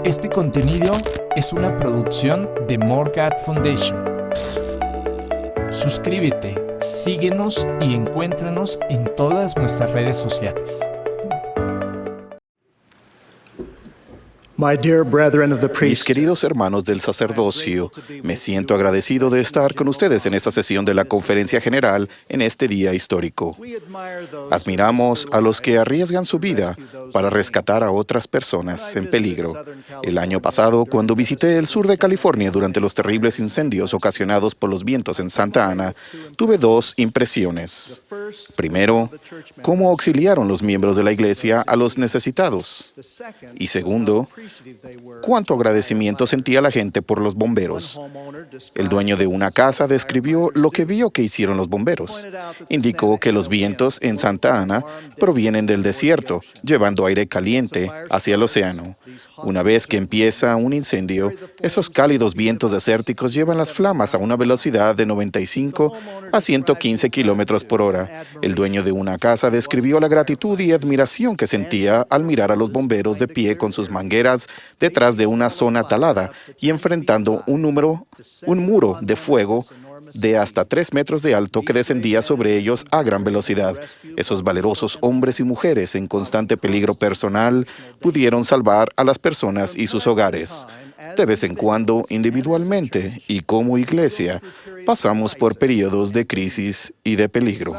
Este contenido es una producción de Morgat Foundation. Suscríbete, síguenos y encuéntranos en todas nuestras redes sociales. Mis queridos hermanos del sacerdocio, me siento agradecido de estar con ustedes en esta sesión de la Conferencia General en este día histórico. Admiramos a los que arriesgan su vida para rescatar a otras personas en peligro. El año pasado, cuando visité el sur de California durante los terribles incendios ocasionados por los vientos en Santa Ana, tuve dos impresiones. Primero, cómo auxiliaron los miembros de la iglesia a los necesitados. Y segundo, cuánto agradecimiento sentía la gente por los bomberos. El dueño de una casa describió lo que vio que hicieron los bomberos. Indicó que los vientos en Santa Ana provienen del desierto, llevando aire caliente hacia el océano. Una vez que empieza un incendio, esos cálidos vientos desérticos llevan las flamas a una velocidad de 95 a 115 kilómetros por hora. El dueño de una casa describió la gratitud y admiración que sentía al mirar a los bomberos de pie con sus mangueras detrás de una zona talada y enfrentando un muro de fuego de hasta 3 metros de alto que descendía sobre ellos a gran velocidad. Esos valerosos hombres y mujeres en constante peligro personal pudieron salvar a las personas y sus hogares. De vez en cuando, individualmente y como iglesia, pasamos por periodos de crisis y de peligro.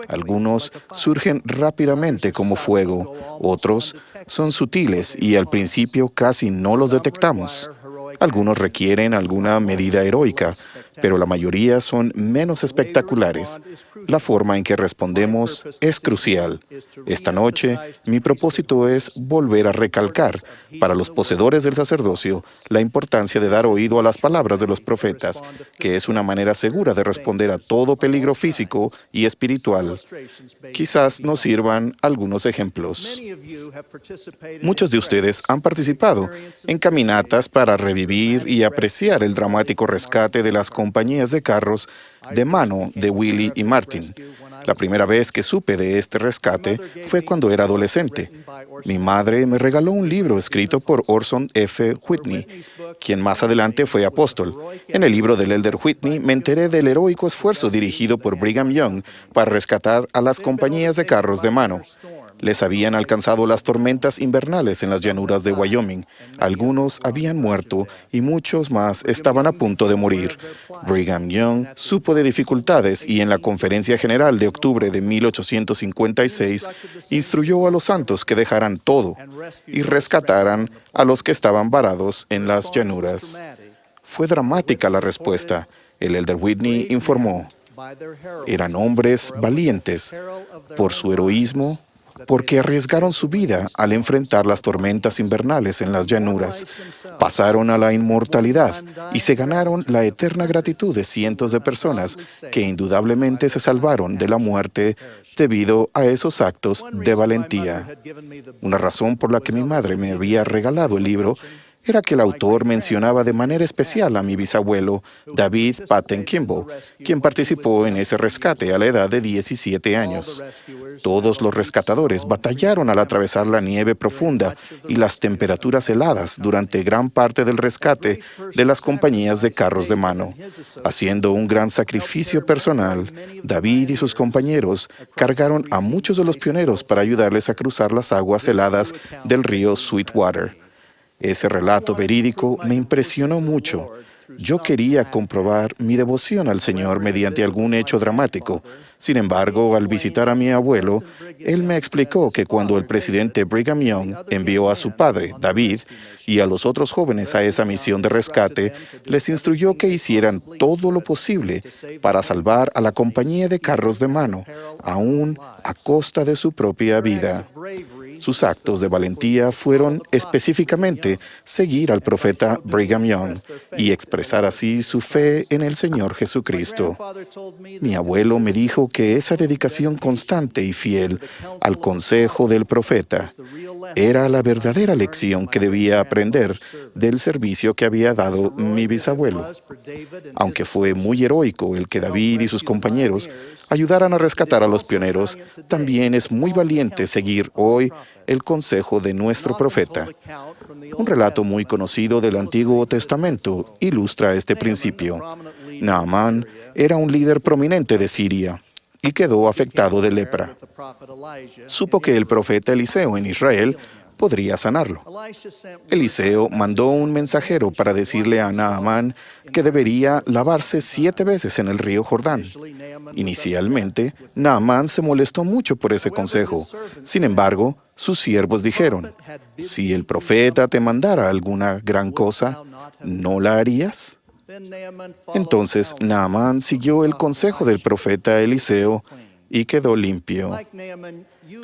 Algunos surgen rápidamente como fuego, otros son sutiles y al principio casi no los detectamos. Algunos requieren alguna medida heroica, pero la mayoría son menos espectaculares. La forma en que respondemos es crucial. Esta noche, mi propósito es volver a recalcar para los poseedores del sacerdocio la importancia de dar oído a las palabras de los profetas, que es una manera segura de responder a todo peligro físico y espiritual. Quizás nos sirvan algunos ejemplos. Muchos de ustedes han participado en caminatas para revivir y apreciar el dramático rescate de las compañías de carros de mano de Willie y Martin. La primera vez que supe de este rescate fue cuando era adolescente. Mi madre me regaló un libro escrito por Orson F. Whitney, quien más adelante fue apóstol. En el libro del Elder Whitney me enteré del heroico esfuerzo dirigido por Brigham Young para rescatar a las compañías de carros de mano. Les habían alcanzado las tormentas invernales en las llanuras de Wyoming. Algunos habían muerto y muchos más estaban a punto de morir. Brigham Young supo de dificultades y en la Conferencia General de octubre de 1856 instruyó a los santos que dejaran todo y rescataran a los que estaban varados en las llanuras. Fue dramática la respuesta. El Elder Whitney informó: eran hombres valientes por su heroísmo, porque arriesgaron su vida al enfrentar las tormentas invernales en las llanuras, pasaron a la inmortalidad y se ganaron la eterna gratitud de cientos de personas que indudablemente se salvaron de la muerte debido a esos actos de valentía. Una razón por la que mi madre me había regalado el libro era que el autor mencionaba de manera especial a mi bisabuelo, David Patten Kimball, quien participó en ese rescate a la edad de 17 años. Todos los rescatadores batallaron al atravesar la nieve profunda y las temperaturas heladas durante gran parte del rescate de las compañías de carros de mano. Haciendo un gran sacrificio personal, David y sus compañeros cargaron a muchos de los pioneros para ayudarles a cruzar las aguas heladas del río Sweetwater. Ese relato verídico me impresionó mucho. Yo quería comprobar mi devoción al Señor mediante algún hecho dramático. Sin embargo, al visitar a mi abuelo, él me explicó que cuando el presidente Brigham Young envió a su padre, David, y a los otros jóvenes a esa misión de rescate, les instruyó que hicieran todo lo posible para salvar a la compañía de carros de mano, aún a costa de su propia vida. Sus actos de valentía fueron específicamente seguir al profeta Brigham Young y expresar así su fe en el Señor Jesucristo. Mi abuelo me dijo que esa dedicación constante y fiel al consejo del profeta era la verdadera lección que debía aprender del servicio que había dado mi bisabuelo. Aunque fue muy heroico el que David y sus compañeros ayudaran a rescatar a los pioneros, también es muy valiente seguir hoy el consejo de nuestro profeta. Un relato muy conocido del Antiguo Testamento ilustra este principio. Naamán era un líder prominente de Siria y quedó afectado de lepra. Supo que el profeta Eliseo en Israel podría sanarlo. Eliseo mandó un mensajero para decirle a Naamán que debería lavarse 7 veces en el río Jordán. Inicialmente, Naamán se molestó mucho por ese consejo. Sin embargo, sus siervos dijeron, si el profeta te mandara alguna gran cosa, ¿no la harías? Entonces Naamán siguió el consejo del profeta Eliseo y quedó limpio.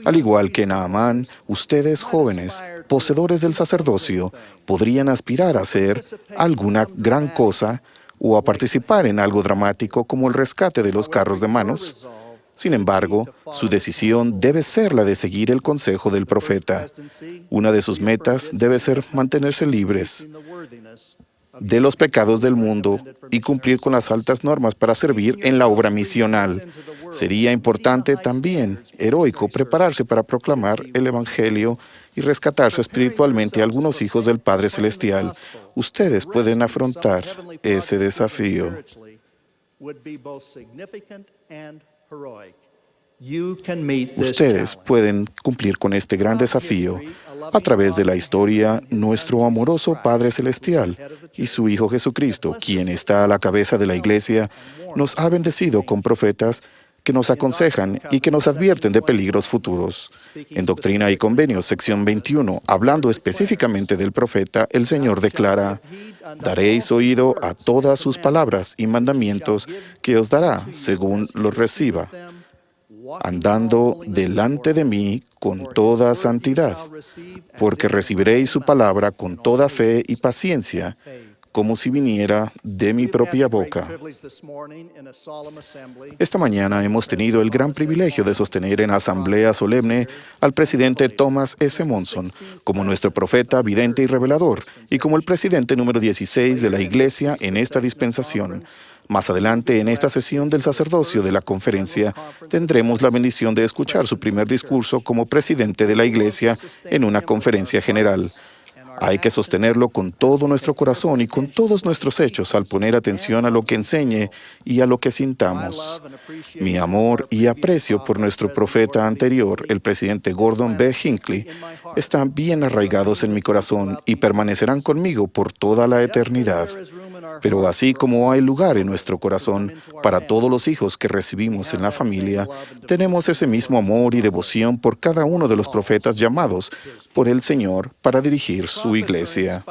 Al igual que Naamán, ustedes jóvenes, poseedores del sacerdocio, podrían aspirar a hacer alguna gran cosa o a participar en algo dramático como el rescate de los carros de manos. Sin embargo, su decisión debe ser la de seguir el consejo del profeta. Una de sus metas debe ser mantenerse libres de los pecados del mundo y cumplir con las altas normas para servir en la obra misional. Sería importante también, heroico, prepararse para proclamar el Evangelio y rescatarse espiritualmente a algunos hijos del Padre Celestial. Ustedes pueden afrontar ese desafío. Ustedes pueden cumplir con este gran desafío. A través de la historia, nuestro amoroso Padre Celestial y su Hijo Jesucristo, quien está a la cabeza de la Iglesia, nos ha bendecido con profetas que nos aconsejan y que nos advierten de peligros futuros. En Doctrina y Convenios, sección 21, hablando específicamente del profeta, el Señor declara, daréis oído a todas sus palabras y mandamientos que os dará según los reciba, andando delante de mí con toda santidad, porque recibiréis su palabra con toda fe y paciencia, como si viniera de mi propia boca. Esta mañana hemos tenido el gran privilegio de sostener en asamblea solemne al presidente Thomas S. Monson como nuestro profeta, vidente y revelador, y como el presidente número 16 de la Iglesia en esta dispensación. Más adelante, en esta sesión del sacerdocio de la conferencia, tendremos la bendición de escuchar su primer discurso como presidente de la Iglesia en una conferencia general. Hay que sostenerlo con todo nuestro corazón y con todos nuestros hechos al poner atención a lo que enseñe y a lo que sintamos. Mi amor y aprecio por nuestro profeta anterior, el presidente Gordon B. Hinckley, están bien arraigados en mi corazón y permanecerán conmigo por toda la eternidad. Pero así como hay lugar en nuestro corazón para todos los hijos que recibimos en la familia, tenemos ese mismo amor y devoción por cada uno de los profetas llamados por el Señor para dirigir su iglesia.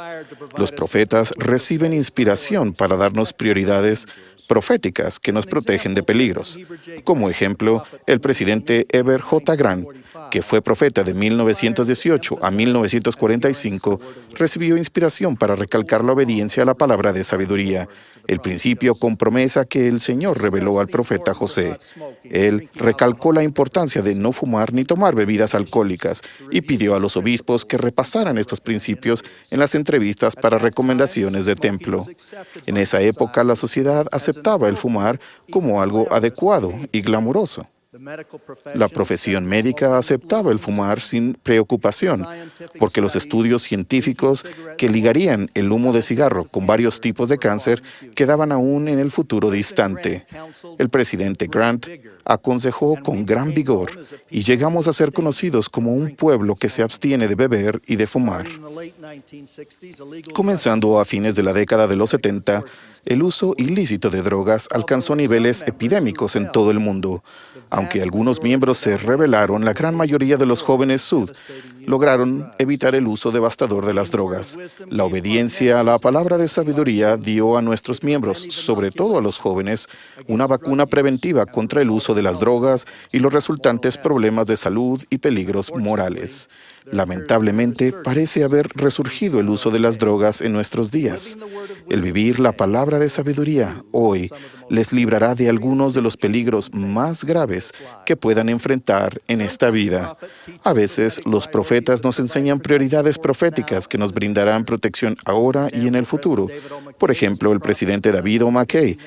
Los profetas reciben inspiración para darnos prioridades proféticas que nos protegen de peligros. Como ejemplo, el presidente Heber J. Grant, que fue profeta de 1918 a 1945, recibió inspiración para recalcar la obediencia a la palabra de sabiduría, el principio con promesa que el Señor reveló al profeta José. Él recalcó la importancia de no fumar ni tomar bebidas alcohólicas y pidió a los obispos que repasaran estos principios en las entrevistas para recomendaciones de templo. En esa época, la sociedad aceptaba el fumar como algo adecuado y glamuroso. La profesión médica aceptaba el fumar sin preocupación, porque los estudios científicos que ligarían el humo de cigarro con varios tipos de cáncer quedaban aún en el futuro distante. El presidente Grant aconsejó con gran vigor y llegamos a ser conocidos como un pueblo que se abstiene de beber y de fumar. Comenzando a fines de la década de los 70, el uso ilícito de drogas alcanzó niveles epidémicos en todo el mundo. Aunque algunos miembros se rebelaron, la gran mayoría de los jóvenes Sud lograron evitar el uso devastador de las drogas. La obediencia a la palabra de sabiduría dio a nuestros miembros, sobre todo a los jóvenes, una vacuna preventiva contra el uso de las drogas y los resultantes problemas de salud y peligros morales. Lamentablemente, parece haber resurgido el uso de las drogas en nuestros días. El vivir la palabra de sabiduría hoy les librará de algunos de los peligros más graves que puedan enfrentar en esta vida. A veces, los profetas nos enseñan prioridades proféticas que nos brindarán protección ahora y en el futuro. Por ejemplo, el presidente David O. McKay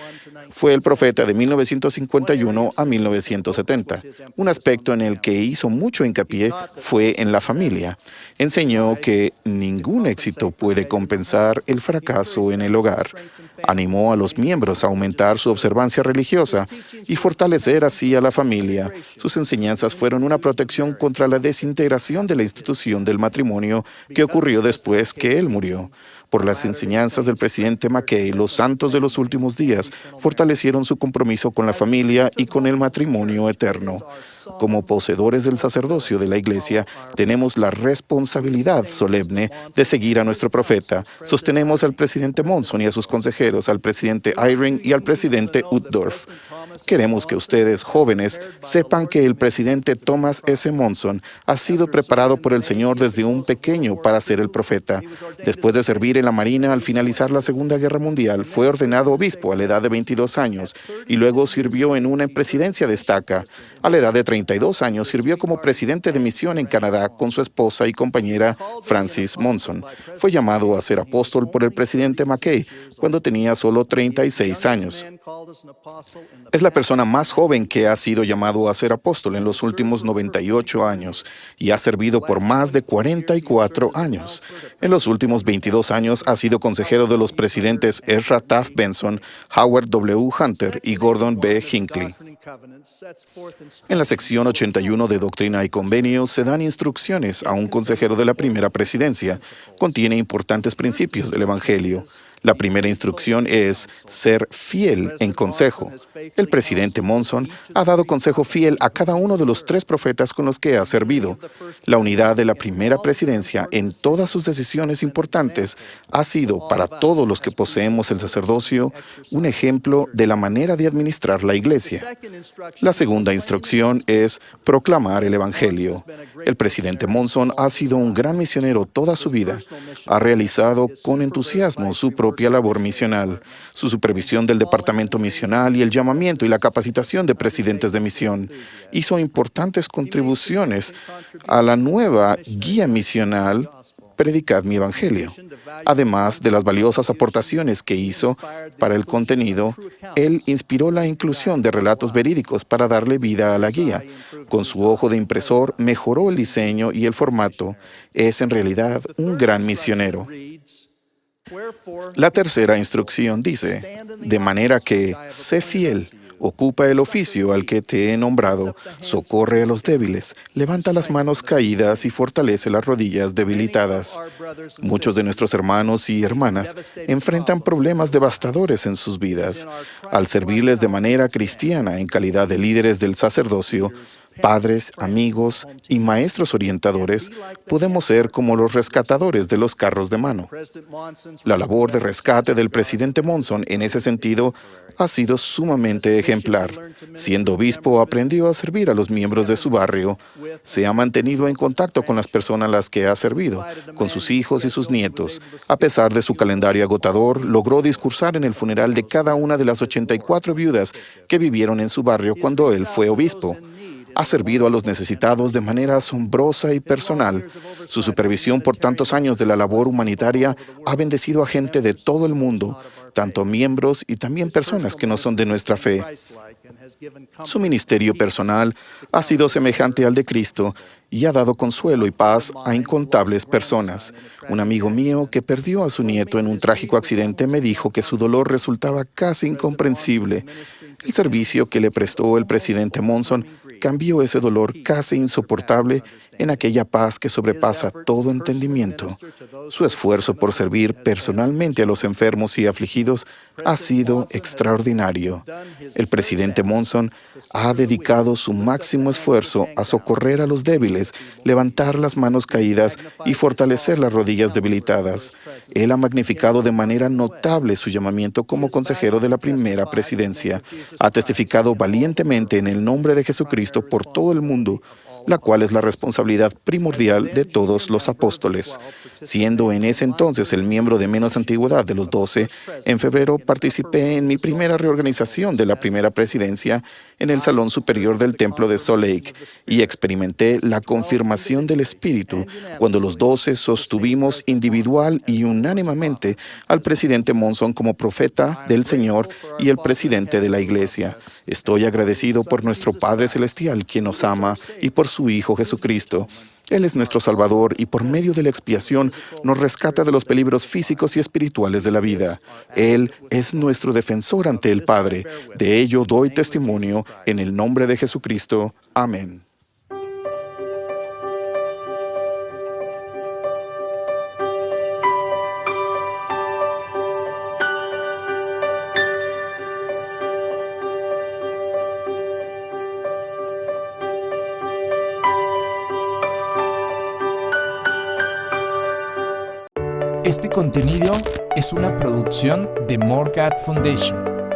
fue el profeta de 1951 a 1970. Un aspecto en el que hizo mucho hincapié fue en la familia. Enseñó que ningún éxito puede compensar el fracaso en el hogar. Animó a los miembros a aumentar su observancia religiosa y fortalecer así a la familia. Sus enseñanzas fueron una protección contra la desintegración de la institución del matrimonio que ocurrió después que él murió. Por las enseñanzas del presidente McKay, los santos de los últimos días fortalecieron su compromiso con la familia y con el matrimonio eterno. Como poseedores del sacerdocio de la Iglesia, tenemos la responsabilidad solemne de seguir a nuestro profeta. Sostenemos al presidente Monson y a sus consejeros, al presidente Eyring y al presidente Uchtdorf. Queremos que ustedes, jóvenes, sepan que el presidente Thomas S. Monson ha sido preparado por el Señor desde un pequeño para ser el profeta. Después de servir en la Marina al finalizar la Segunda Guerra Mundial, fue ordenado obispo a la edad de 22 años y luego sirvió en una presidencia de estaca. A la edad de 32 años sirvió como presidente de misión en Canadá con su esposa y compañera Frances Monson. Fue llamado a ser apóstol por el presidente McKay cuando tenía solo 36 años. Es la persona más joven que ha sido llamado a ser apóstol en los últimos 98 años y ha servido por más de 44 años. En los últimos 22 años ha sido consejero de los presidentes Ezra Taft Benson, Howard W. Hunter y Gordon B. Hinckley. En la sección 81 de Doctrina y Convenios se dan instrucciones a un consejero de la primera presidencia. Contiene importantes principios del Evangelio. La primera instrucción es ser fiel en consejo. El presidente Monson ha dado consejo fiel a cada uno de los 3 profetas con los que ha servido. La unidad de la primera presidencia en todas sus decisiones importantes ha sido, para todos los que poseemos el sacerdocio, un ejemplo de la manera de administrar la Iglesia. La segunda instrucción es proclamar el Evangelio. El presidente Monson ha sido un gran misionero toda su vida. Ha realizado con entusiasmo su propia labor misional, su supervisión del departamento misional y el llamamiento y la capacitación de presidentes de misión. Hizo importantes contribuciones a la nueva guía misional Predicad mi Evangelio. Además de las valiosas aportaciones que hizo para el contenido, él inspiró la inclusión de relatos verídicos para darle vida a la guía. Con su ojo de impresor mejoró el diseño y el formato. Es en realidad un gran misionero. La tercera instrucción dice, de manera que sé fiel, ocupa el oficio al que te he nombrado, socorre a los débiles, levanta las manos caídas y fortalece las rodillas debilitadas. Muchos de nuestros hermanos y hermanas enfrentan problemas devastadores en sus vidas. Al servirles de manera cristiana en calidad de líderes del sacerdocio, padres, amigos y maestros orientadores, podemos ser como los rescatadores de los carros de mano. La labor de rescate del presidente Monson en ese sentido ha sido sumamente ejemplar. Siendo obispo, aprendió a servir a los miembros de su barrio. Se ha mantenido en contacto con las personas a las que ha servido, con sus hijos y sus nietos. A pesar de su calendario agotador, logró discursar en el funeral de cada una de las 84 viudas que vivieron en su barrio cuando él fue obispo. Ha servido a los necesitados de manera asombrosa y personal. Su supervisión por tantos años de la labor humanitaria ha bendecido a gente de todo el mundo, tanto miembros y también personas que no son de nuestra fe. Su ministerio personal ha sido semejante al de Cristo y ha dado consuelo y paz a incontables personas. Un amigo mío que perdió a su nieto en un trágico accidente me dijo que su dolor resultaba casi incomprensible. El servicio que le prestó el presidente Monson cambió ese dolor casi insoportable en aquella paz que sobrepasa todo entendimiento. Su esfuerzo por servir personalmente a los enfermos y afligidos ha sido extraordinario. El presidente Monson ha dedicado su máximo esfuerzo a socorrer a los débiles, levantar las manos caídas y fortalecer las rodillas debilitadas. Él ha magnificado de manera notable su llamamiento como consejero de la primera presidencia. Ha testificado valientemente en el nombre de Jesucristo por todo el mundo. la cual es la responsabilidad primordial de todos los apóstoles. Siendo en ese entonces el miembro de menos antigüedad de los 12, en febrero participé en mi primera reorganización de la primera presidencia en el Salón Superior del Templo de Salt Lake y experimenté la confirmación del Espíritu cuando los 12 sostuvimos individual y unánimemente al presidente Monson como profeta del Señor y el presidente de la Iglesia. Estoy agradecido por nuestro Padre Celestial, quien nos ama, y por su Hijo Jesucristo. Él es nuestro Salvador y por medio de la expiación nos rescata de los peligros físicos y espirituales de la vida. Él es nuestro defensor ante el Padre. De ello doy testimonio en el nombre de Jesucristo. Amén. Este contenido es una producción de More God Foundation.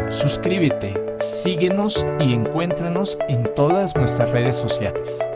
Suscríbete, síguenos y encuéntranos en todas nuestras redes sociales.